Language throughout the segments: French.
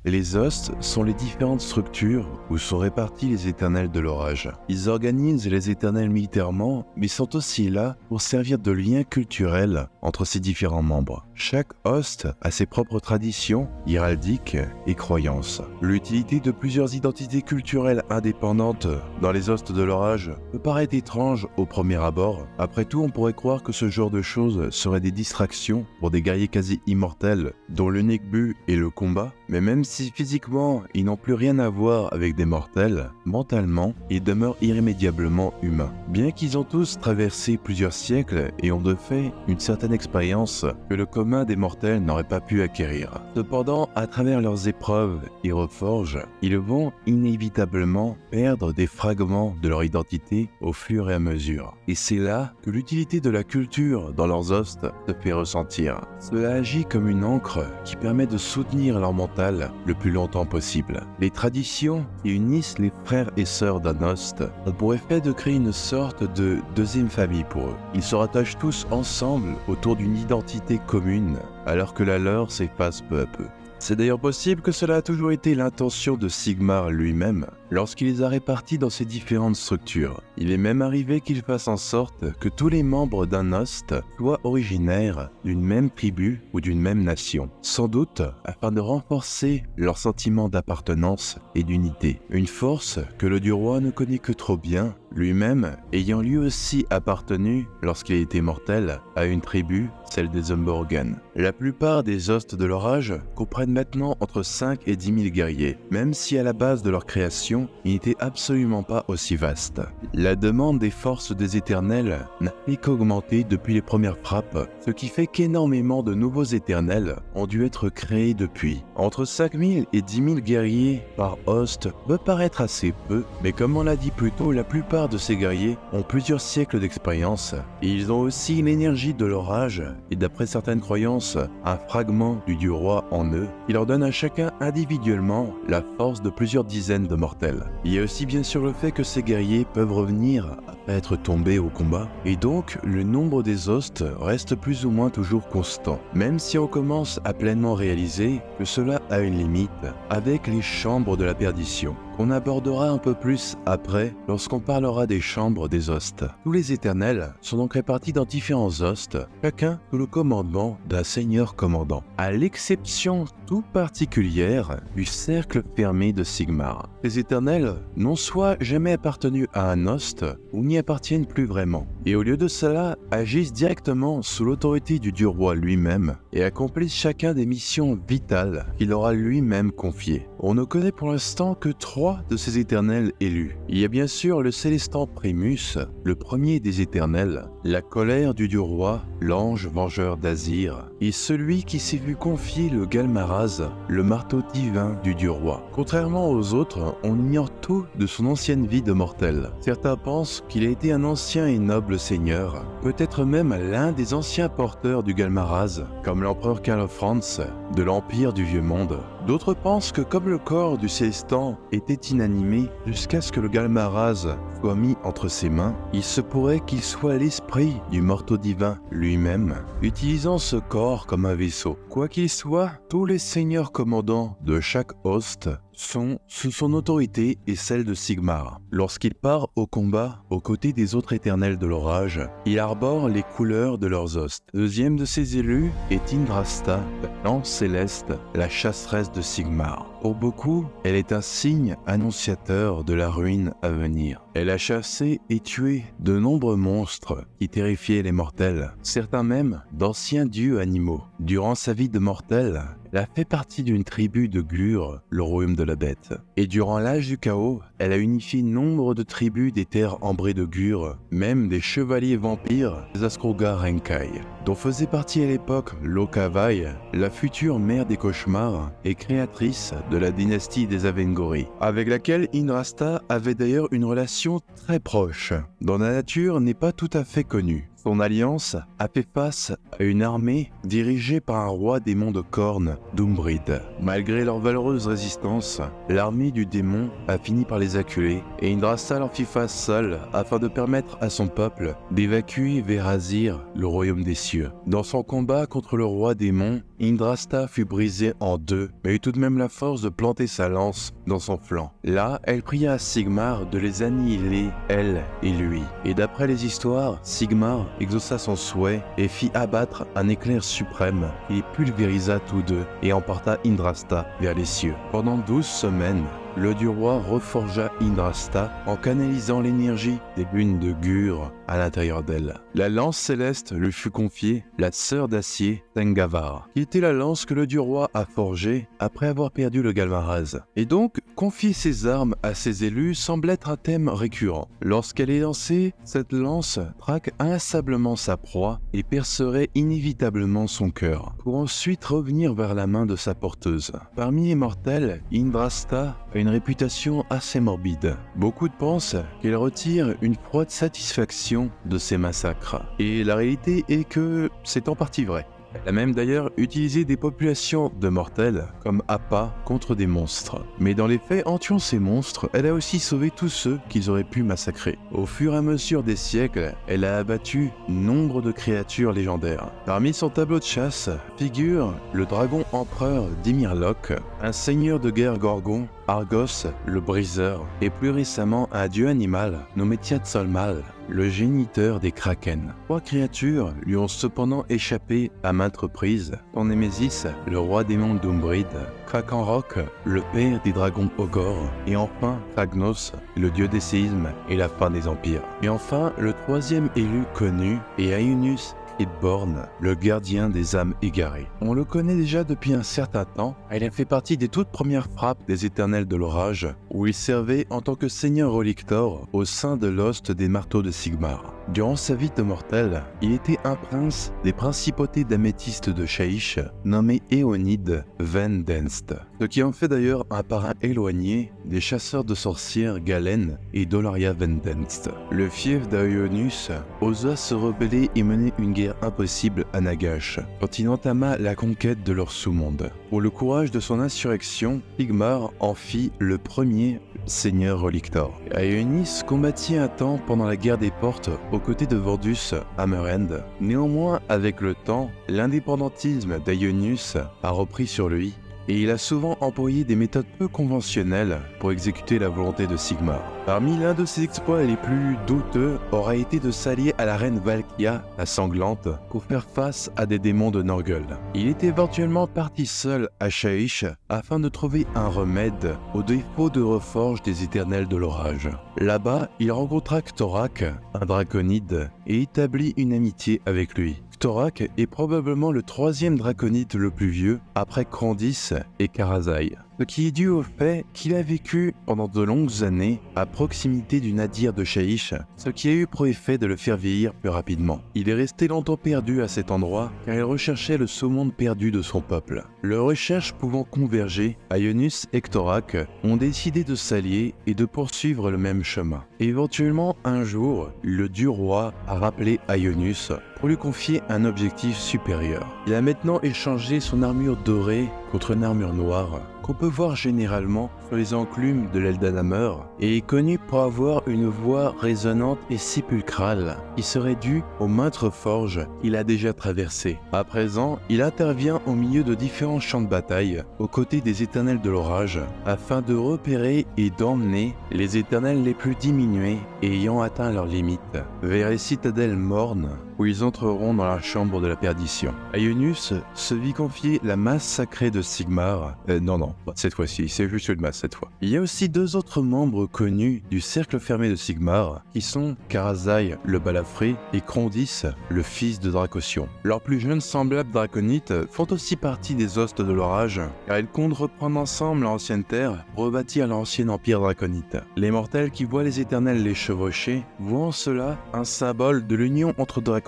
Les Ostes sont les différentes structures où sont répartis les éternels de l'orage. Ils organisent les éternels militairement, mais sont aussi là pour servir de lien culturel entre ces différents membres. Chaque Oste a ses propres traditions, héraldiques et croyances. L'utilité de plusieurs identités culturelles indépendantes dans les Ostes de l'orage peut paraître étrange au premier abord. Après tout, on pourrait croire que ce genre de choses seraient des distractions pour des guerriers quasi immortels dont l'unique but est le combat. Mais même si physiquement ils n'ont plus rien à voir avec des mortels, mentalement ils demeurent irrémédiablement humains. Bien qu'ils ont tous traversé plusieurs siècles et ont de fait une certaine expérience que le commun des mortels n'aurait pas pu acquérir. Cependant, à travers leurs épreuves et reforges, ils vont inévitablement perdre des fragments de leur identité au fur et à mesure. Et c'est là que l'utilité de la culture dans leurs ostes se fait ressentir. Cela agit comme une encre qui permet de soutenir leur mental le plus longtemps possible. Les traditions qui unissent les frères et sœurs d'un oste ont pour effet de créer une sorte de deuxième famille pour eux. Ils se rattachent tous ensemble autour d'une identité commune, alors que la leur s'efface peu à peu. C'est d'ailleurs possible que cela a toujours été l'intention de Sigmar lui-même lorsqu'il les a répartis dans ces différentes structures. Il est même arrivé qu'il fasse en sorte que tous les membres d'un Oste soient originaires d'une même tribu ou d'une même nation, sans doute afin de renforcer leur sentiment d'appartenance et d'unité. Une force que le dieu roi ne connaît que trop bien, lui-même ayant lui aussi appartenu, lorsqu'il était mortel, à une tribu, celle des Umborgen. La plupart des Ostes de l'orage comprennent maintenant entre 5 et 10 000 guerriers, même si à la base de leur création, ils n'étaient absolument pas aussi vastes. La demande des forces des éternels n'a fait qu'augmenter depuis les premières frappes, ce qui fait qu'énormément de nouveaux éternels ont dû être créés depuis. Entre 5 000 et 10 000 guerriers par Oste peut paraître assez peu, mais comme on l'a dit plus tôt, la plupart de ces guerriers ont plusieurs siècles d'expérience et ils ont aussi l'énergie de l'orage et d'après certaines croyances, un fragment du dieu roi en eux qui leur donne à chacun individuellement la force de plusieurs dizaines de mortels. Il y a aussi bien sûr le fait que ces guerriers peuvent revenir après être tombés au combat et donc le nombre des Ostes reste plus ou moins toujours constant, même si on commence à pleinement réaliser que cela a une limite avec les chambres de la perdition, qu'on abordera un peu plus après lorsqu'on parlera des chambres des Ostes. Tous les éternels sont donc répartis dans différents Ostes, chacun sous le commandement d'un seigneur commandant, à l'exception tout particulière du cercle fermé de Sigmar. Les éternels n'ont soit jamais appartenu à un Oste ou n'y appartiennent plus vraiment, et au lieu de cela agissent directement sous l'autorité du dieu roi lui-même et accomplissent chacun des missions vitales qu'il aura lui-même confiées. On ne connaît pour l'instant que 3 de ces éternels élus. Il y a bien sûr le Célestant Primus, le premier des éternels, la colère du dieu roi, l'ange vengeur d'Azir, et celui qui s'est vu confier le Galmaraz, le marteau divin du dieu roi. Contrairement aux autres, on ignore tout de son ancienne vie de mortel. Certains pensent qu'il a été un ancien et noble seigneur, peut-être même l'un des anciens porteurs du Galmaraz, comme l'empereur Karl Franz de l'Empire du Vieux Monde. D'autres pensent que comme le corps du Célestant était inanimé jusqu'à ce que le Galmaraz soit mis entre ses mains, il se pourrait qu'il soit l'esprit du marteau divin lui-même, utilisant ce corps comme un vaisseau. Quoi qu'il soit, tous les seigneurs commandants de chaque Oste sont sous son autorité et celle de Sigmar. Lorsqu'il part au combat aux côtés des autres éternels de l'orage, il arbore les couleurs de leurs Ostes. Deuxième de ses élus est Indrasta, l'ange céleste, la chasseresse de Sigmar. Pour beaucoup, elle est un signe annonciateur de la ruine à venir. Elle a chassé et tué de nombreux monstres qui terrifiaient les mortels, certains même d'anciens dieux animaux. Durant sa vie de mortel, elle a fait partie d'une tribu de Glur, le royaume de la bête. Et durant l'âge du chaos, elle a unifié nombre de tribus des terres ambrées de Glur, même des chevaliers vampires des Ascroga Renkai, dont faisait partie à l'époque Lokavai, la future mère des cauchemars et créatrice de la dynastie des Avengori, avec laquelle Indrasta avait d'ailleurs une relation très proche, dont la nature n'est pas tout à fait connue. Son alliance a fait face à une armée dirigée par un roi démon de cornes, Doombride. Malgré leur valeureuse résistance, l'armée du démon a fini par les acculer et Indrasta leur fit face seul afin de permettre à son peuple d'évacuer vers Azir, le royaume des cieux. Dans son combat contre le roi démon, Indrasta fut brisée en deux, mais eut tout de même la force de planter sa lance dans son flanc. Là, elle pria à Sigmar de les annihiler, elle et lui. Et d'après les histoires, Sigmar exauça son souhait et fit abattre un éclair suprême. Il pulvérisa tous deux et emporta Indrasta vers les cieux. Pendant 12 semaines, le dieu roi reforgea Indrasta en canalisant l'énergie des lunes de Gur à l'intérieur d'elle. La lance céleste lui fut confiée, la sœur d'acier, Tengavar, qui était la lance que le dieu roi a forgée après avoir perdu le Galmaraz. Et donc, confier ses armes à ses élus semble être un thème récurrent. Lorsqu'elle est lancée, cette lance traque inlassablement sa proie et percerait inévitablement son cœur, pour ensuite revenir vers la main de sa porteuse. Parmi les mortels, Indrasta a une réputation assez morbide. Beaucoup pensent qu'elle retire une froide satisfaction de ces massacres. Et la réalité est que c'est en partie vrai. Elle a même d'ailleurs utilisé des populations de mortels comme appât contre des monstres. Mais dans les faits, en tuant ces monstres, elle a aussi sauvé tous ceux qu'ils auraient pu massacrer. Au fur et à mesure des siècles, elle a abattu nombre de créatures légendaires. Parmi son tableau de chasse figure le dragon empereur d'Imirlok, un seigneur de guerre gorgon, Argos le briseur, et plus récemment un dieu animal nommé Tiatzolmal, le géniteur des kraken. 3 créatures lui ont cependant échappé à maintes reprises. Son némésis, le roi démon Doombride, Krakenrock, le père des dragons Ogor, et enfin Kragnos, le dieu des séismes et la fin des empires. Et enfin, le 3e élu connu est Aeonus Idborn, le gardien des âmes égarées. On le connaît déjà depuis un certain temps, il a fait partie des toutes premières frappes des Éternels de l'Orage, où il servait en tant que seigneur relictor au sein de l'host des marteaux de Sigmar. Durant sa vie de mortel, il était un prince des principautés d'améthyste de Shaish, nommé Éonide Vendenst, ce qui en fait d'ailleurs un parrain éloigné des chasseurs de sorcières Galen et Dolaria Vendenst. Le fief d'Aeonus osa se rebeller et mener une guerre impossible à Nagash, quand il entama la conquête de leur sous-monde. Pour le courage de son insurrection, Sigmar en fit le premier seigneur relictor. Aeonis combattit un temps pendant la guerre des portes aux côtés de Vordus Hammerend. Néanmoins, avec le temps, l'indépendantisme d'Aeonis a repris sur lui et il a souvent employé des méthodes peu conventionnelles pour exécuter la volonté de Sigmar. Parmi l'un de ses exploits les plus douteux aura été de s'allier à la reine Valkia, la sanglante, pour faire face à des démons de Norgul. Il est éventuellement parti seul à Shaish afin de trouver un remède au défaut de reforge des Éternels de l'Orage. Là-bas, il rencontra Ktorak, un draconide, et établit une amitié avec lui. Ktorak est probablement le 3e draconide le plus vieux, après Krondys et Karazai. Ce qui est dû au fait qu'il a vécu pendant de longues années à proximité du nadir de Shaish, ce qui a eu pour effet de le faire vieillir plus rapidement. Il est resté longtemps perdu à cet endroit car il recherchait le sous-monde perdu de son peuple. Leurs recherches pouvant converger, Aeonus et Ktorak ont décidé de s'allier et de poursuivre le même chemin. Éventuellement, un jour, le dieu roi a rappelé Aeonus pour lui confier un objectif supérieur. Il a maintenant échangé son armure dorée contre une armure noire qu'on peut voir généralement sur les enclumes de l'Eldanhammer et est connu pour avoir une voix résonnante et sépulcrale qui serait due aux maintes forges qu'il a déjà traversées. À présent, il intervient au milieu de différents champs de bataille aux côtés des Éternels de l'Orage afin de repérer et d'emmener les Éternels les plus diminués et ayant atteint leurs limites vers les citadelles mornes où ils entreront dans la chambre de la perdition. Aeonus se vit confier la masse sacrée de Sigmar. Non, cette fois-ci, c'est juste une masse cette fois. Il y a aussi 2 autres membres connus du cercle fermé de Sigmar, qui sont Karazai le balafré et Krondys le fils de Dracosion. Leurs plus jeunes semblables draconites font aussi partie des hostes de l'orage, car ils comptent reprendre ensemble l'ancienne terre pour rebâtir l'ancien empire draconite. Les mortels qui voient les éternels les chevaucher voient en cela un symbole de l'union entre Dracosion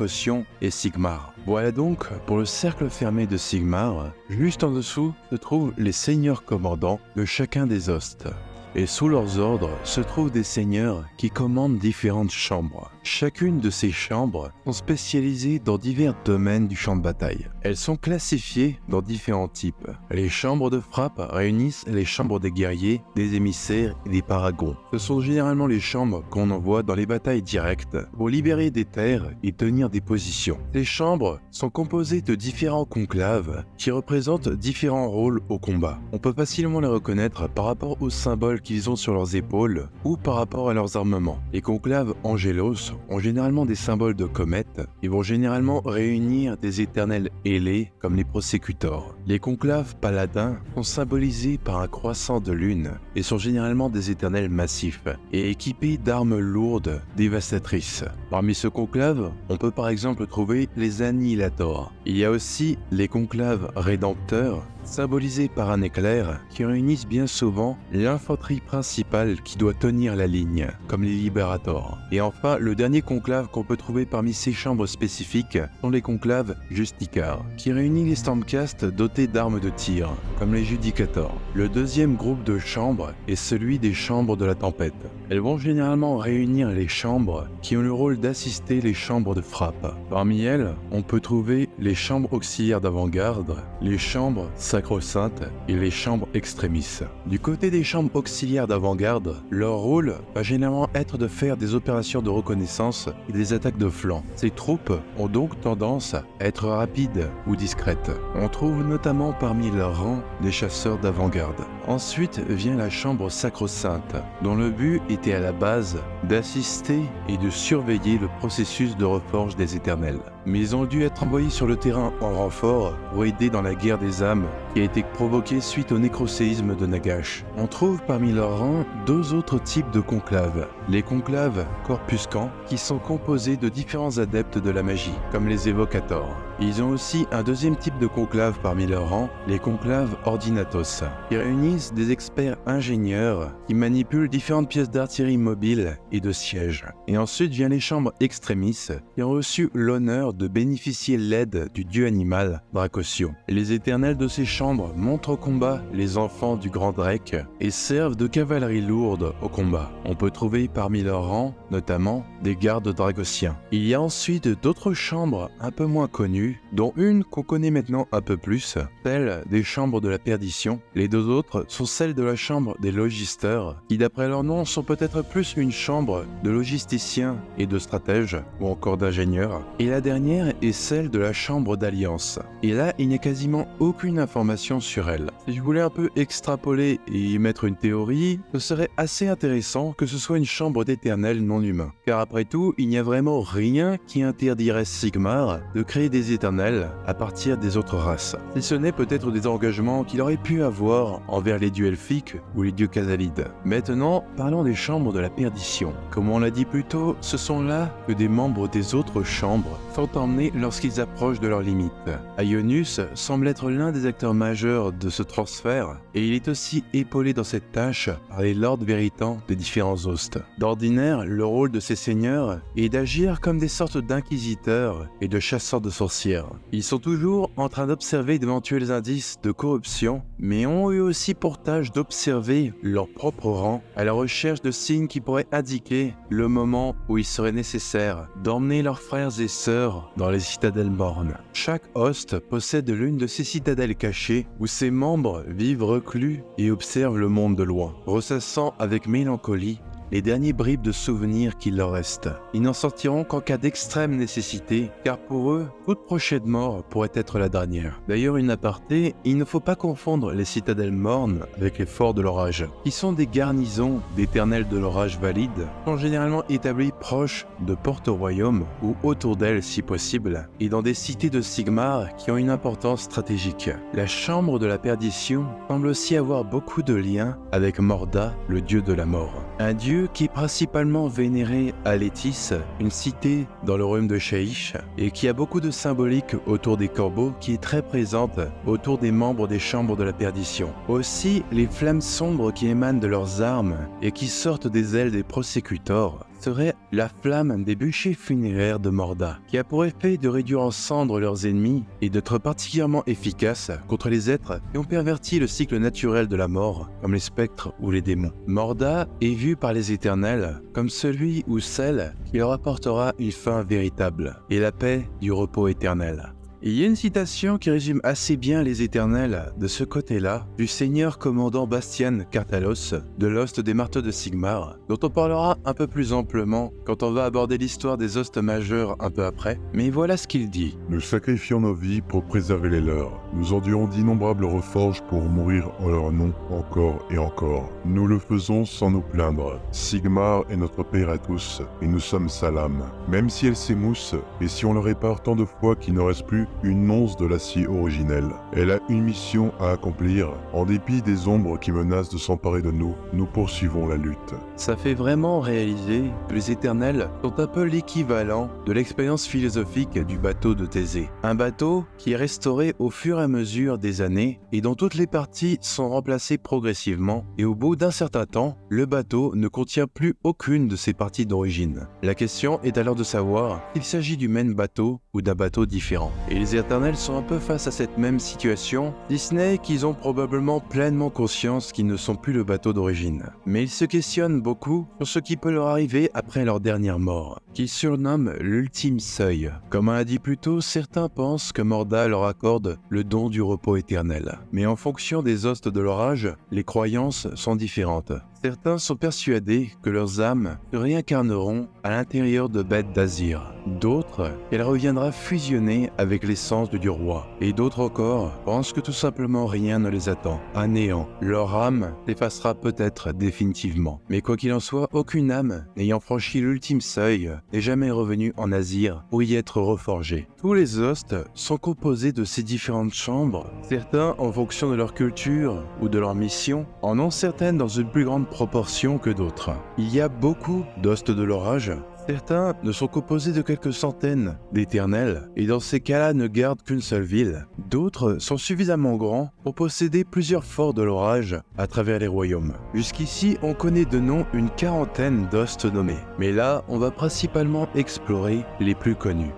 et Sigmar. Voilà donc pour le cercle fermé de Sigmar. Juste en dessous se trouvent les seigneurs commandants de chacun des hostes. Et sous leurs ordres se trouvent des seigneurs qui commandent différentes chambres. Chacune de ces chambres sont spécialisées dans divers domaines du champ de bataille. Elles sont classifiées dans différents types. Les chambres de frappe réunissent les chambres des guerriers, des émissaires et des paragons. Ce sont généralement les chambres qu'on envoie dans les batailles directes pour libérer des terres et tenir des positions. Ces chambres sont composées de différents conclaves qui représentent différents rôles au combat. On peut facilement les reconnaître par rapport aux symboles qu'ils ont sur leurs épaules ou par rapport à leurs armements. Les conclaves Angelos ont généralement des symboles de comètes et vont généralement réunir des éternels ailés comme les prosécutors. Les conclaves paladins sont symbolisés par un croissant de lune et sont généralement des éternels massifs et équipés d'armes lourdes dévastatrices. Parmi ce conclave, on peut par exemple trouver les Annihilators. Il y a aussi les conclaves rédempteurs, symbolisés par un éclair qui réunissent bien souvent l'infanterie principale qui doit tenir la ligne, comme les Liberators. Et enfin, le dernier conclave qu'on peut trouver parmi ces chambres spécifiques sont les conclaves Justicars, qui réunissent les Stormcast dotés d'armes de tir, comme les Judicators. Le deuxième groupe de chambres est celui des chambres de la tempête. Elles vont généralement réunir les chambres qui ont le rôle d'assister les chambres de frappe. Parmi elles, on peut trouver les chambres auxiliaires d'avant-garde, les chambres sacro-saintes et les chambres extrémistes. Du côté des chambres auxiliaires d'avant-garde, leur rôle va généralement être de faire des opérations de reconnaissance et des attaques de flanc. Ces troupes ont donc tendance à être rapides ou discrètes. On trouve notamment parmi leurs rangs des chasseurs d'avant-garde. Ensuite vient la chambre sacro-sainte, dont le but était à la base d'assister et de surveiller le processus de reforge des éternels. Mais ils ont dû être envoyés sur le terrain en renfort pour aider dans la guerre des âmes qui a été provoquée suite au nécroséisme de Nagash. On trouve parmi leurs rangs deux autres types de conclaves. Les conclaves corpuscants, qui sont composés de différents adeptes de la magie, comme les évocators. Ils ont aussi un deuxième type de conclave parmi leurs rangs, les conclaves ordinatos, qui réunissent des experts ingénieurs qui manipulent différentes pièces d'artillerie mobile et de sièges. Et ensuite vient les chambres extrémistes, qui ont reçu l'honneur de bénéficier l'aide du dieu animal Dracosio. Les éternels de ces chambres montrent au combat les enfants du grand Drake et servent de cavalerie lourde au combat. On peut trouver parmi leurs rangs, notamment, des gardes dracosiens. Il y a ensuite d'autres chambres un peu moins connues, dont une qu'on connaît maintenant un peu plus, celle des chambres de la perdition. Les deux autres sont celles de la chambre des logisteurs, qui d'après leur nom sont peut-être plus une chambre de logisticiens et de stratèges, ou encore d'ingénieurs. Et la dernière est celle de la chambre d'alliance. Et là, il n'y a quasiment aucune information sur elle. Si je voulais un peu extrapoler et y mettre une théorie, ce serait assez intéressant que ce soit une chambre d'éternels non humains. Car après tout, il n'y a vraiment rien qui interdirait Sigmar de créer des éternels à partir des autres races. Si ce n'est peut-être des engagements qu'il aurait pu avoir envers les dieux elfiques ou les dieux Khazalides. Maintenant, parlons des chambres de la perdition. Comme on l'a dit plus tôt, ce sont là que des membres des autres chambres sont emmenés lorsqu'ils approchent de leurs limites. Ionis semble être l'un des acteurs majeurs de ce transfert, et il est aussi épaulé dans cette tâche par les lords véritants des différents hostes. D'ordinaire, le rôle de ces seigneurs est d'agir comme des sortes d'inquisiteurs et de chasseurs de sorcières. Ils sont toujours en train d'observer d'éventuels indices de corruption, mais ont eu aussi pour tâche d'observer leur propre rang à la recherche de signes qui pourraient indiquer le moment où il serait nécessaire d'emmener leurs frères et sœurs dans les citadelles mornes. Chaque host possède l'une de ces citadelles cachées où ses membres vivent reclus et observent le monde de loin, ressassant avec mélancolie les derniers bribes de souvenirs qu'il leur restent. Ils n'en sortiront qu'en cas d'extrême nécessité, car pour eux, toute prochaine mort pourrait être la dernière. D'ailleurs, une aparté, il ne faut pas confondre les citadelles mornes avec les forts de l'orage, qui sont des garnisons d'éternels de l'orage valides, sont généralement établis proches de portes au royaume, ou autour d'elles si possible, et dans des cités de Sigmar qui ont une importance stratégique. La chambre de la perdition semble aussi avoir beaucoup de liens avec Morda, le dieu de la mort. Un dieu qui est principalement vénéré à Létis, une cité dans le royaume de Shaish, et qui a beaucoup de symbolique autour des corbeaux, qui est très présente autour des membres des chambres de la perdition. Aussi, les flammes sombres qui émanent de leurs armes et qui sortent des ailes des prosécutors serait la flamme des bûchers funéraires de Morda, qui a pour effet de réduire en cendres leurs ennemis et d'être particulièrement efficace contre les êtres qui ont perverti le cycle naturel de la mort, comme les spectres ou les démons. Morda est vu par les éternels comme celui ou celle qui leur apportera une fin véritable et la paix du repos éternel. Et il y a une citation qui résume assez bien les éternels de ce côté-là, du seigneur commandant Bastian Cartalos, de l'host des marteaux de Sigmar, dont on parlera un peu plus amplement quand on va aborder l'histoire des hostes majeurs un peu après, mais voilà ce qu'il dit. Nous sacrifions nos vies pour préserver les leurs. Nous endurons d'innombrables reforges pour mourir en leur nom encore et encore. Nous le faisons sans nous plaindre. Sigmar est notre père à tous, et nous sommes sa lame. Même si elle s'émousse, et si on le répare tant de fois qu'il ne reste plus une once de l'acier originel. Elle a une mission à accomplir. En dépit des ombres qui menacent de s'emparer de nous, nous poursuivons la lutte. Ça fait vraiment réaliser que les éternels sont un peu l'équivalent de l'expérience philosophique du bateau de Thésée. Un bateau qui est restauré au fur et à mesure des années et dont toutes les parties sont remplacées progressivement, et au bout d'un certain temps, le bateau ne contient plus aucune de ses parties d'origine. La question est alors de savoir s'il s'agit du même bateau ou d'un bateau différent. Et les éternels sont un peu face à cette même situation, si ce n'est qu'ils ont probablement pleinement conscience qu'ils ne sont plus le bateau d'origine. Mais ils se questionnent beaucoup sur ce qui peut leur arriver après leur dernière mort, qu'ils surnomment l'ultime seuil. Comme on l'a dit plus tôt, certains pensent que Morda leur accorde le don du repos éternel. Mais en fonction des hostes de leur âge, les croyances sont différentes. Certains sont persuadés que leurs âmes se réincarneront à l'intérieur de bêtes d'Azir. D'autres, qu'elle reviendra fusionner avec l'essence du dieu roi. Et d'autres encore pensent que tout simplement rien ne les attend. À néant, leur âme s'effacera peut-être définitivement. Mais quoi qu'il en soit, aucune âme n'ayant franchi l'ultime seuil n'est jamais revenue en Azir pour y être reforgée. Tous les hostes sont composés de ces différentes chambres. Certains, en fonction de leur culture ou de leur mission, en ont certaines dans une plus grande proportion que d'autres. Il y a beaucoup d'hostes de l'orage. Certains ne sont composés de quelques centaines d'éternels, et dans ces cas-là ne gardent qu'une seule ville. D'autres sont suffisamment grands pour posséder plusieurs forts de l'orage à travers les royaumes. Jusqu'ici, on connaît de nom une quarantaine d'hostes nommés. Mais là, on va principalement explorer les plus connus.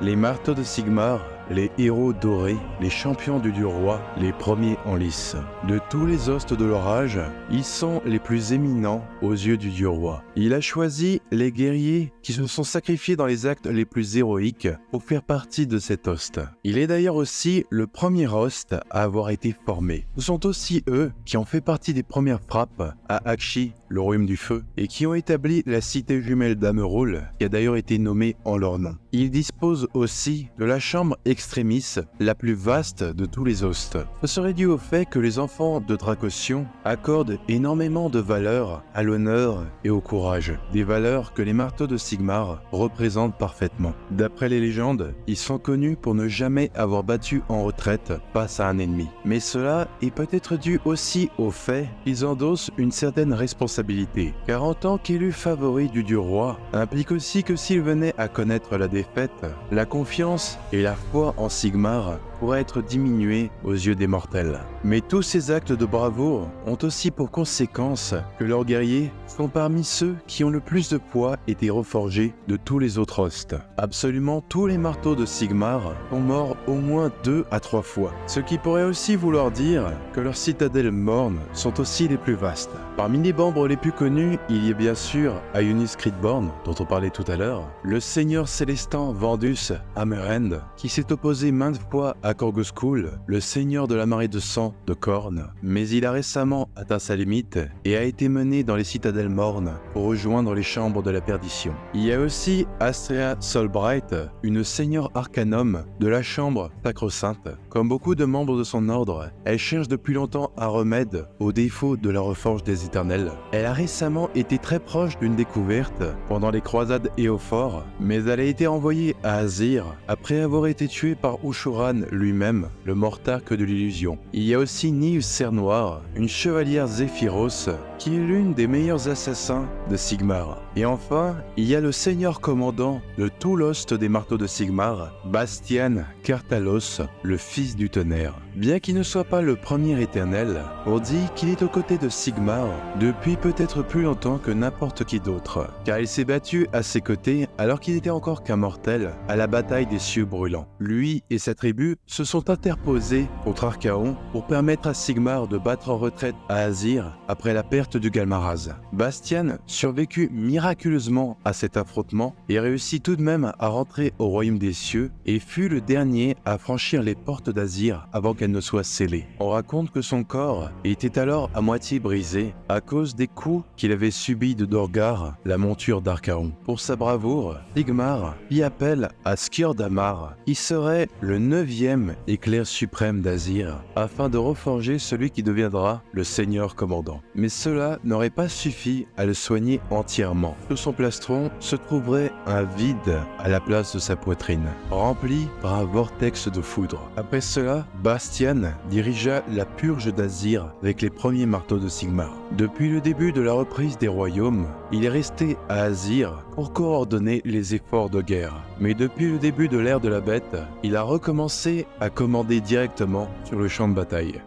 Les marteaux de Sigmar, les héros dorés, les champions du dieu roi, les premiers en lice. De tous les hostes de l'orage, ils sont les plus éminents aux yeux du dieu roi. Il a choisi les guerriers qui se sont sacrifiés dans les actes les plus héroïques pour faire partie de cet hoste. Il est d'ailleurs aussi le premier hoste à avoir été formé. Ce sont aussi eux qui ont fait partie des premières frappes à Aqshy, le royaume du feu, et qui ont établi la cité jumelle d'Amerul, qui a d'ailleurs été nommée en leur nom. Ils disposent aussi de la chambre extremis, la plus vaste de tous les hostes. Ce serait dû au fait que les enfants de Dracosion accordent énormément de valeur à l'honneur et au courage, des valeurs que les marteaux de Sigmar représentent parfaitement. D'après les légendes, ils sont connus pour ne jamais avoir battu en retraite face à un ennemi. Mais cela est peut-être dû aussi au fait qu'ils endossent une certaine responsabilité, car en tant qu'élu favori du dieu roi, implique aussi que s'ils venaient à connaître la défaite, la confiance et la foi en Sigmar pourraient être diminués aux yeux des mortels. Mais tous ces actes de bravoure ont aussi pour conséquence que leurs guerriers sont parmi ceux qui ont le plus de poids été reforgés de tous les autres hostes. Absolument tous les marteaux de Sigmar sont morts au moins 2 à 3 fois, ce qui pourrait aussi vouloir dire que leurs citadelles mornes sont aussi les plus vastes. Parmi les membres les plus connus, il y a bien sûr Ionis Cridborn, dont on parlait tout à l'heure, le seigneur célestin Vandus Hammerend, qui s'est opposé maintes fois à Korgoskul, le seigneur de la marée de sang de Korn, mais il a récemment atteint sa limite et a été mené dans les citadelles mornes pour rejoindre les chambres de la perdition. Il y a aussi Astrea Solbright, une seigneur arcanum de la chambre sacro-sainte. Comme beaucoup de membres de son ordre, elle cherche depuis longtemps un remède aux défauts de la reforge des éternels. Elle a récemment été très proche d'une découverte pendant les croisades Éophore, mais elle a été envoyée à Azir après avoir été tuée par Ushuran lui-même, le mortarque de l'illusion. Il y a aussi Nyx Cernoir, une chevalière Zéphyros qui est l'une des meilleurs assassins de Sigmar. Et enfin, il y a le seigneur commandant de tout l'host des marteaux de Sigmar, Bastian Kartalos, le fils du tonnerre. Bien qu'il ne soit pas le premier éternel, on dit qu'il est aux côtés de Sigmar depuis peut-être plus longtemps que n'importe qui d'autre, car il s'est battu à ses côtés alors qu'il n'était encore qu'un mortel à la bataille des cieux brûlants. Lui et sa tribu se sont interposés contre Archaon pour permettre à Sigmar de battre en retraite à Azir après la perte du Galmaraz. Bastian survécut miraculeusement à cet affrontement et réussit tout de même à rentrer au royaume des cieux et fut le dernier à franchir les portes d'Azir avant qu'elles ne soient scellées. On raconte que son corps était alors à moitié brisé à cause des coups qu'il avait subis de Dorgar, la monture d'Archaon. Pour sa bravoure, Sigmar fit appel à Skjordamar, qui serait le 9e éclair suprême d'Azir, afin de reforger celui qui deviendra le seigneur commandant. Mais cela n'aurait pas suffi à le soigner entièrement. Sous son plastron se trouverait un vide à la place de sa poitrine, rempli par un vortex de foudre. Après cela, Bastian dirigea la purge d'Azir avec les premiers marteaux de Sigmar. Depuis le début de la reprise des royaumes, il est resté à Azir pour coordonner les efforts de guerre. Mais depuis le début de l'ère de la bête, il a recommencé à commander directement sur le champ de bataille.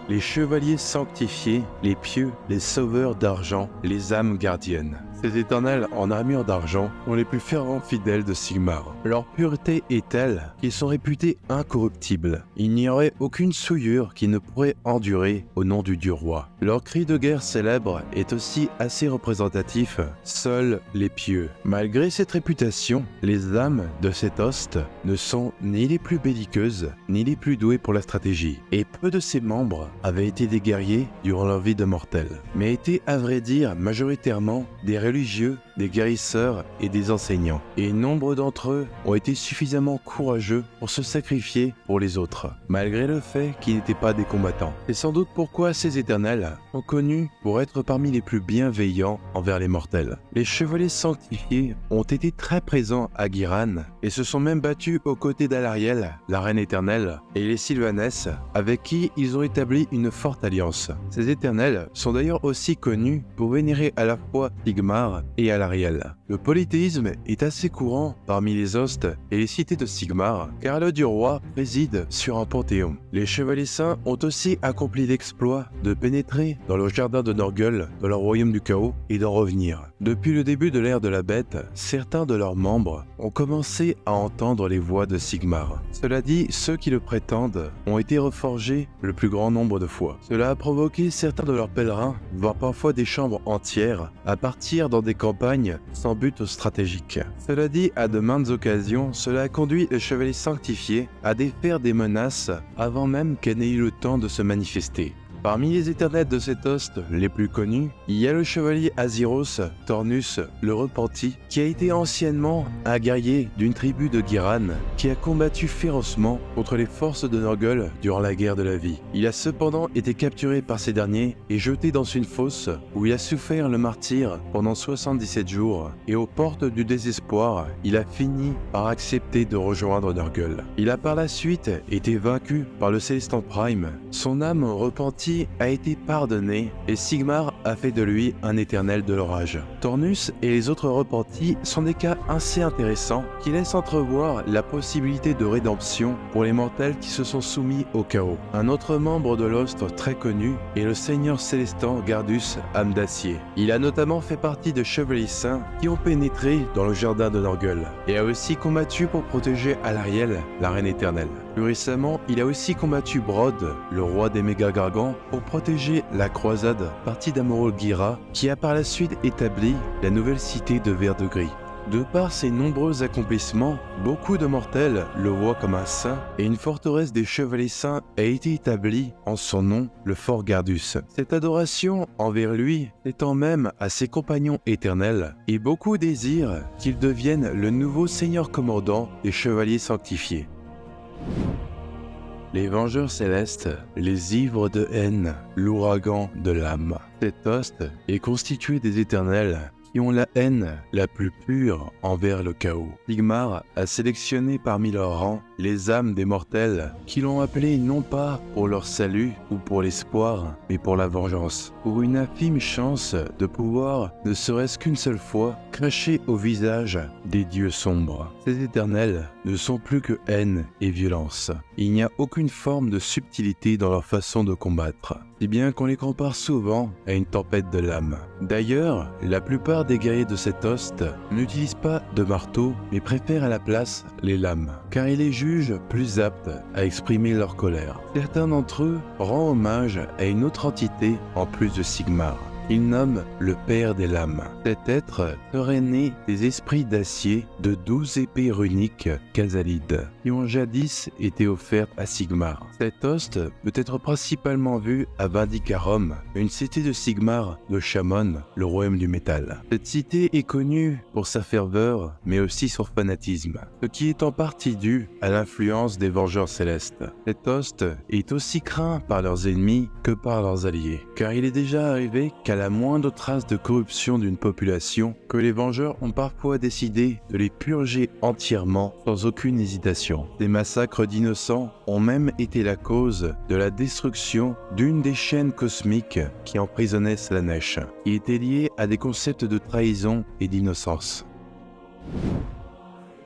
Les chevaliers sanctifiés, les pieux, les sauveurs d'argent, les âmes gardiennes. Ces éternels en armure d'argent sont les plus fervents fidèles de Sigmar. Leur pureté est telle qu'ils sont réputés incorruptibles. Il n'y aurait aucune souillure qui ne pourrait endurer au nom du dieu roi. Leur cri de guerre célèbre est aussi assez représentatif, seuls les pieux. Malgré cette réputation, les âmes de cet host ne sont ni les plus belliqueuses, ni les plus douées pour la stratégie. Et peu de ses membres avaient été des guerriers durant leur vie de mortel, mais étaient à vrai dire majoritairement des religieux, des guérisseurs et des enseignants. Et nombre d'entre eux ont été suffisamment courageux pour se sacrifier pour les autres, malgré le fait qu'ils n'étaient pas des combattants. C'est sans doute pourquoi ces éternels sont connus pour être parmi les plus bienveillants envers les mortels. Les chevaliers sanctifiés ont été très présents à Ghyran et se sont même battus aux côtés d'Alarielle, la reine éternelle, et les Sylvanès, avec qui ils ont établi une forte alliance. Ces éternels sont d'ailleurs aussi connus pour vénérer à la fois Sigmar et Alarielle. Le polythéisme est assez courant parmi les hostes et les cités de Sigmar, car le dieu roi préside sur un panthéon. Les chevaliers saints ont aussi accompli l'exploit de pénétrer dans le jardin de Norgul, dans le royaume du chaos, et d'en revenir. Depuis le début de l'ère de la bête, certains de leurs membres ont commencé à entendre les voix de Sigmar. Cela dit, ceux qui le prétendent ont été reforgés le plus grand nombre de fois. Cela a provoqué certains de leurs pèlerins, voire parfois des chambres entières, à partir dans des campagnes sans but stratégique. Cela dit, à de maintes occasions, cela a conduit les chevaliers sanctifiés à défaire des menaces avant même qu'elles n'aient eu le temps de se manifester. Parmi les éternels de cet host les plus connus, il y a le chevalier Azyros Tornus le Repenti, qui a été anciennement un guerrier d'une tribu de Ghyran qui a combattu férocement contre les forces de Norgul durant la guerre de la vie. Il a cependant été capturé par ces derniers et jeté dans une fosse où il a souffert le martyre pendant 77 jours, et aux portes du désespoir, il a fini par accepter de rejoindre Norgul. Il a par la suite été vaincu par le Célestin Prime, son âme repentie a été pardonné et Sigmar a fait de lui un éternel de l'orage. Tornus et les autres repentis sont des cas assez intéressants qui laissent entrevoir la possibilité de rédemption pour les mortels qui se sont soumis au chaos. Un autre membre de l'Ost très connu est le seigneur célestin Gardus Âme d'Acier. Il a notamment fait partie de chevaliers saints qui ont pénétré dans le jardin de Norgul et a aussi combattu pour protéger Alarielle, la reine éternelle. Plus récemment, il a aussi combattu Brod, le roi des méga-gargants, pour protéger la croisade partie d'Amorol Gira, qui a par la suite établi la nouvelle cité de Vert-de-Gris. De par ses nombreux accomplissements, beaucoup de mortels le voient comme un saint et une forteresse des chevaliers saints a été établie en son nom, le fort Gardus. Cette adoration envers lui s'étend même à ses compagnons éternels et beaucoup désirent qu'il devienne le nouveau seigneur commandant des chevaliers sanctifiés. Les vengeurs célestes, les ivres de haine, l'ouragan de l'âme. Cet host est constitué des éternels qui ont la haine la plus pure envers le chaos. Sigmar a sélectionné parmi leurs rangs les âmes des mortels qui l'ont appelé non pas pour leur salut ou pour l'espoir, mais pour la vengeance, pour une infime chance de pouvoir, ne serait-ce qu'une seule fois, cracher au visage des dieux sombres. Ces éternels ne sont plus que haine et violence. Il n'y a aucune forme de subtilité dans leur façon de combattre, si bien qu'on les compare souvent à une tempête de lames. D'ailleurs, la plupart des guerriers de cet host n'utilisent pas de marteau, mais préfèrent à la place les lames, car ils les jugent plus aptes à exprimer leur colère. Certains d'entre eux rendent hommage à une autre entité en plus de Sigmar. Il nomme le Père des Lames. Cet être serait né des esprits d'acier de 12 épées runiques Khazalides, qui ont jadis été offertes à Sigmar. Cet host peut être principalement vu à Vindicarum, une cité de Sigmar de Shamon, le royaume du métal. Cette cité est connue pour sa ferveur, mais aussi son fanatisme, ce qui est en partie dû à l'influence des Vengeurs Célestes. Cet host est aussi craint par leurs ennemis que par leurs alliés, car il est déjà arrivé qu'à la moindre trace de corruption d'une population, que les Vengeurs ont parfois décidé de les purger entièrement sans aucune hésitation. Des massacres d'innocents ont même été la cause de la destruction d'une des chaînes cosmiques qui emprisonnaient Slaanesh, qui était liée à des concepts de trahison et d'innocence.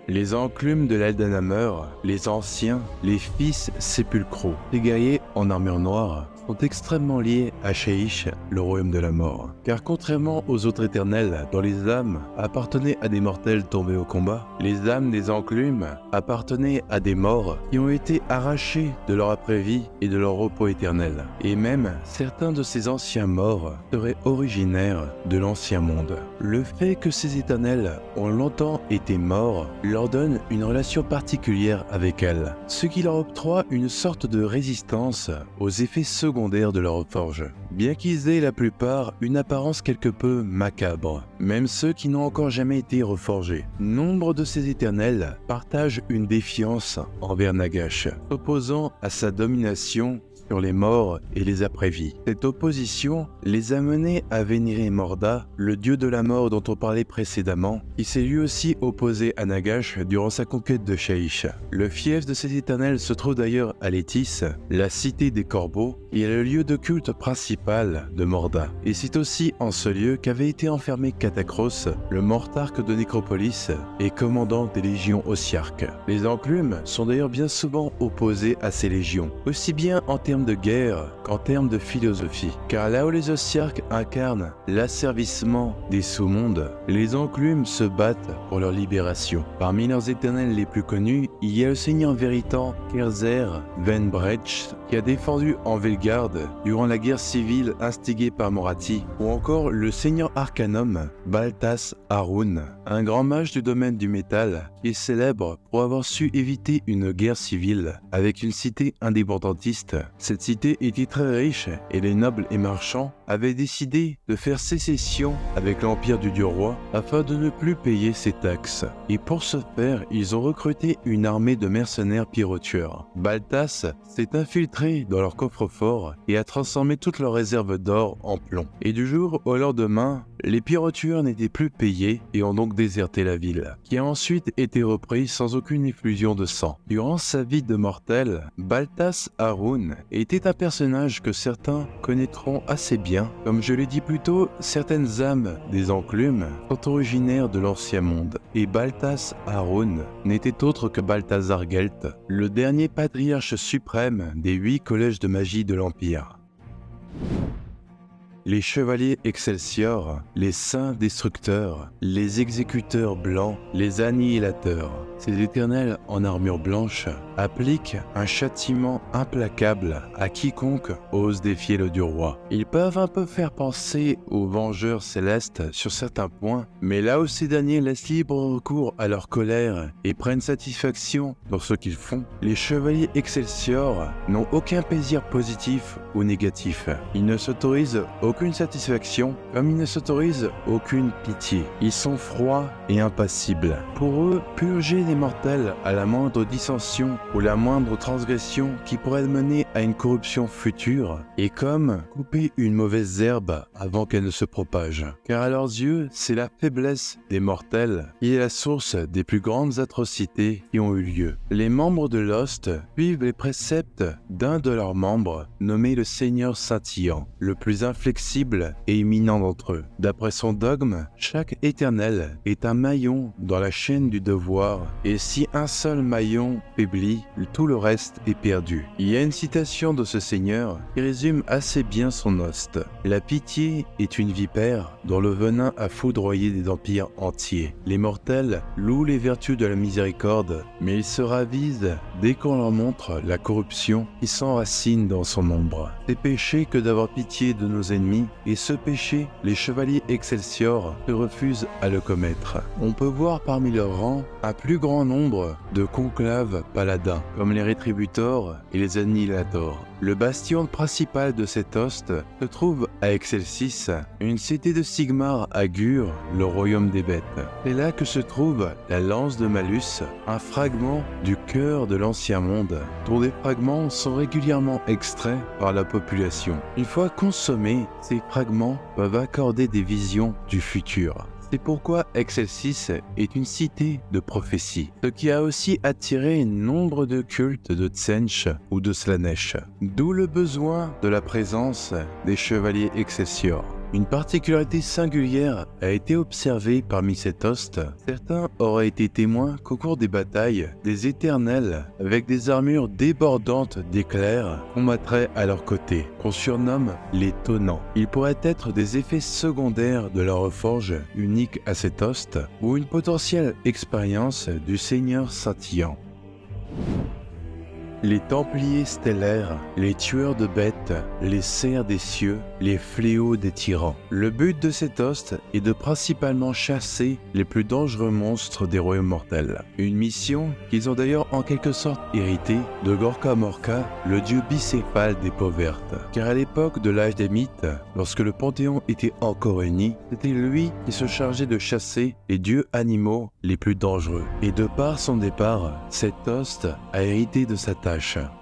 Les enclumes de l'Eldenhammer, les anciens, les fils sépulcraux, les guerriers en armure noire, sont extrêmement liés à Shaiish, le royaume de la mort. Car contrairement aux autres éternels, dont les âmes appartenaient à des mortels tombés au combat, les âmes des enclumes appartenaient à des morts qui ont été arrachés de leur après-vie et de leur repos éternel. Et même, certains de ces anciens morts seraient originaires de l'ancien monde. Le fait que ces éternels ont longtemps été morts leur donne une relation particulière avec elles, ce qui leur octroie une sorte de résistance aux effets secondaires de leur forge, bien qu'ils aient la plupart une apparence quelque peu macabre, même ceux qui n'ont encore jamais été reforgés. Nombre de ces éternels partagent une défiance envers Nagash, opposant à sa domination sur les morts et les après-vies. Cette opposition les a menés à vénérer Morda, le dieu de la mort dont on parlait précédemment, qui s'est lui aussi opposé à Nagash durant sa conquête de Shaiish. Le fief de ces éternels se trouve d'ailleurs à Létis, la cité des corbeaux, qui est le lieu de culte principal de Morda. Et c'est aussi en ce lieu qu'avait été enfermé Katakros, le mortarque de Nécropolis et commandant des légions ossiarques. Les enclumes sont d'ailleurs bien souvent opposés à ces légions, aussi bien en termes de guerre qu'en termes de philosophie. Car là où les ossiarques incarnent l'asservissement des sous-mondes, les enclumes se battent pour leur libération. Parmi leurs éternels les plus connus, il y a le seigneur Véritan Kerzer Venbrecht, qui a défendu Envelgarde durant la guerre civile instigée par Morathi, ou encore le seigneur Arcanum Baltas Harun, un grand mage du domaine du métal qui est célèbre pour avoir su éviter une guerre civile avec une cité indépendantiste. Cette cité était très riche et les nobles et marchands avaient décidé de faire sécession avec l'empire du dieu roi afin de ne plus payer ses taxes. Et pour ce faire, ils ont recruté une armée de mercenaires pyrotueurs. Baltas s'est infiltré dans leur coffre-fort et a transformé toutes leurs réserves d'or en plomb. Et du jour au lendemain, les pyrotueurs n'étaient plus payés et ont donc déserté la ville, qui a ensuite été reprise sans aucune effusion de sang. Durant sa vie de mortel, Baltas Harun était un personnage que certains connaîtront assez bien. Comme je l'ai dit plus tôt, certaines âmes des enclumes sont originaires de l'ancien monde, et Baltas Harun n'était autre que Balthazar Gelt, le dernier patriarche suprême des 8 collèges de magie de l'Empire. Les chevaliers Excelsior, les saints destructeurs, les exécuteurs blancs, les annihilateurs, ces éternels en armure blanche appliquent un châtiment implacable à quiconque ose défier le dieu roi. Ils peuvent un peu faire penser aux Vengeurs Célestes sur certains points, mais là où ces derniers laissent libre recours à leur colère et prennent satisfaction dans ce qu'ils font, les chevaliers Excelsior n'ont aucun plaisir positif ou négatif. Ils ne s'autorisent aucune satisfaction comme ils ne s'autorisent aucune pitié. Ils sont froids et impassibles. Pour eux, purger les mortels à la moindre dissension ou la moindre transgression qui pourrait mener à une corruption future est comme couper une mauvaise herbe avant qu'elle ne se propage. Car à leurs yeux, c'est la faiblesse des mortels qui est la source des plus grandes atrocités qui ont eu lieu. Les membres de Lost suivent les préceptes d'un de leurs membres, nommé le Seigneur Scintillant, le plus inflexible et éminent d'entre eux. D'après son dogme, chaque éternel est un maillon dans la chaîne du devoir, et si un seul maillon faiblit, tout le reste est perdu. Il y a une citation de ce Seigneur qui résume assez bien son hoste. La pitié est une vipère dont le venin a foudroyé des empires entiers. Les mortels louent les vertus de la miséricorde, mais ils se ravisent dès qu'on leur montre la corruption qui s'enracine dans son ombre. C'est péché que d'avoir pitié de nos ennemis, et ce péché, les chevaliers Excelsior se refusent à le commettre. On peut voir parmi leurs rangs un plus grand nombre de conclaves paladins, comme les Rétributors et les Annihilators. Le bastion principal de cet hoste se trouve à Excelsis, une cité de Sigmar à Gur, le royaume des bêtes. C'est là que se trouve la lance de Malus, un fragment du cœur de l'ancien monde, dont des fragments sont régulièrement extraits par la population. Une fois consommés, ces fragments peuvent accorder des visions du futur. C'est pourquoi Excelsis est une cité de prophétie, ce qui a aussi attiré nombre de cultes de Tsench ou de Slaanesh, d'où le besoin de la présence des chevaliers Excelsior. Une particularité singulière a été observée parmi cet hoste. Certains auraient été témoins qu'au cours des batailles, des éternels, avec des armures débordantes d'éclairs, combattraient à leur côté, qu'on surnomme les Tonnants. Ils pourraient être des effets secondaires de leur reforge unique à cet hoste, ou une potentielle expérience du Seigneur Scintillant. Les Templiers stellaires, les tueurs de bêtes, les cerfs des cieux, les fléaux des tyrans. Le but de cet hoste est de principalement chasser les plus dangereux monstres des royaumes mortels. Une mission qu'ils ont d'ailleurs en quelque sorte héritée de Gorka Morka, le dieu bicéphale des peaux vertes. Car à l'époque de l'âge des mythes, lorsque le Panthéon était encore uni, c'était lui qui se chargeait de chasser les dieux animaux les plus dangereux. Et de par son départ, cet hoste a hérité de sa tâche.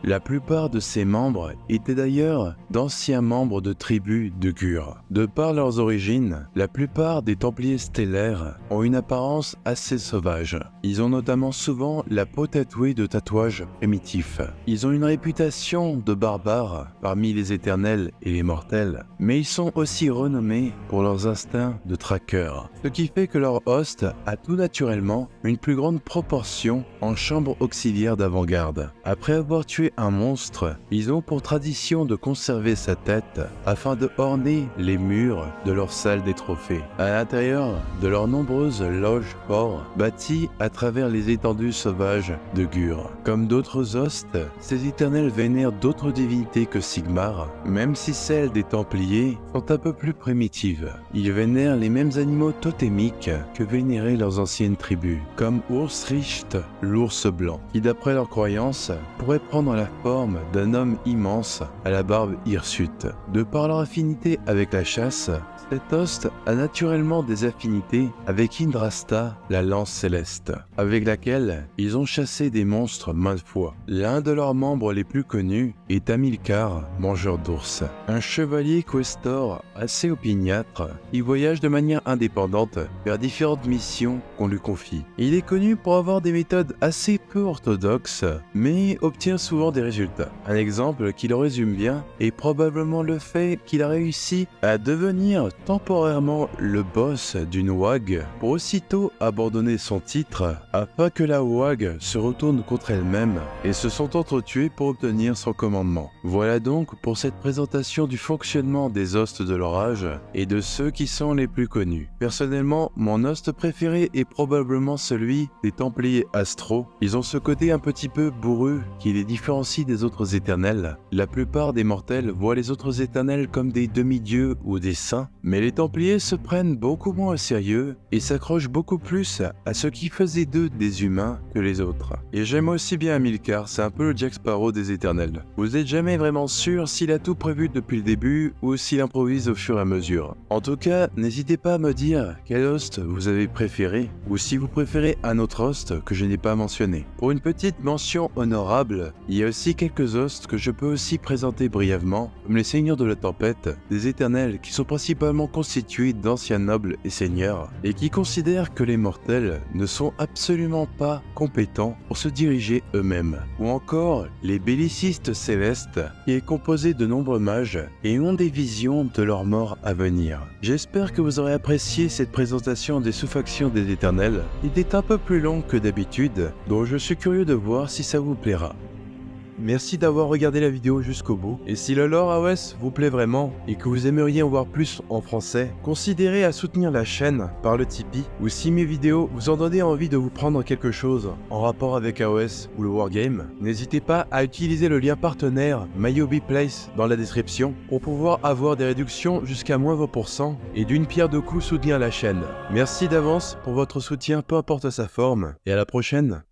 La plupart de ses membres étaient d'ailleurs d'anciens membres de tribus de Gur. De par leurs origines, la plupart des Templiers stellaires ont une apparence assez sauvage. Ils ont notamment souvent la peau tatouée de tatouages primitifs. Ils ont une réputation de barbares parmi les éternels et les mortels, mais ils sont aussi renommés pour leurs instincts de traqueurs, ce qui fait que leur hoste a tout naturellement une plus grande proportion en chambre auxiliaire d'avant-garde. Après avoir tué un monstre, ils ont pour tradition de conserver sa tête afin de orner les murs de leur salle des trophées, à l'intérieur de leurs nombreuses loges forts bâties à travers les étendues sauvages de Gur. Comme d'autres hostes, ces éternels vénèrent d'autres divinités que Sigmar, même si celles des Templiers sont un peu plus primitives. Ils vénèrent les mêmes animaux totémiques que vénéraient leurs anciennes tribus, comme Ursricht, l'ours blanc, qui d'après leurs croyances pourrait prendre la forme d'un homme immense à la barbe hirsute. De par leur affinité avec la chasse, cet hoste a naturellement des affinités avec Indrasta, la lance céleste, avec laquelle ils ont chassé des monstres maintes fois. L'un de leurs membres les plus connus est Hamilcar, mangeur d'ours, un chevalier questor assez opiniâtre qui voyage de manière indépendante vers différentes missions qu'on lui confie. Il est connu pour avoir des méthodes assez peu orthodoxes, mais obtient souvent des résultats. Un exemple qui le résume bien est probablement le fait qu'il a réussi à devenir temporairement le boss d'une WAG pour aussitôt abandonner son titre afin que la WAG se retourne contre elle-même et se sont entretués pour obtenir son commandement. Voilà donc pour cette présentation du fonctionnement des hostes de l'orage et de ceux qui sont les plus connus. Personnellement, mon hoste préféré est probablement probablement celui des Templiers astraux. Ils ont ce côté un petit peu bourru qui les différencie des autres éternels. La plupart des mortels voient les autres éternels comme des demi-dieux ou des saints, mais les Templiers se prennent beaucoup moins au sérieux et s'accrochent beaucoup plus à ce qui faisait d'eux des humains que les autres. Et j'aime aussi bien Hamilcar, c'est un peu le Jack Sparrow des éternels. Vous êtes jamais vraiment sûr s'il a tout prévu depuis le début ou s'il improvise au fur et à mesure. En tout cas, n'hésitez pas à me dire quel host vous avez préféré ou si vous préférez un autre host que je n'ai pas mentionné. Pour une petite mention honorable, il y a aussi quelques hosts que je peux aussi présenter brièvement, comme les Seigneurs de la Tempête, des éternels qui sont principalement constitués d'anciens nobles et seigneurs et qui considèrent que les mortels ne sont absolument pas compétents pour se diriger eux-mêmes. Ou encore les bellicistes célestes qui est composé de nombreux mages et ont des visions de leur mort à venir. J'espère que vous aurez apprécié cette présentation des sous-factions des éternels. Il est un peu plus long que d'habitude, donc je suis curieux de voir si ça vous plaira. Merci d'avoir regardé la vidéo jusqu'au bout, et si le lore AOS vous plaît vraiment et que vous aimeriez en voir plus en français, considérez à soutenir la chaîne par le Tipeee, ou si mes vidéos vous ont donné envie de vous prendre quelque chose en rapport avec AOS ou le Wargame, n'hésitez pas à utiliser le lien partenaire MyHobbyPlace dans la description pour pouvoir avoir des réductions jusqu'à moins 20% et d'une pierre deux coups soutenir la chaîne. Merci d'avance pour votre soutien peu importe sa forme, et à la prochaine.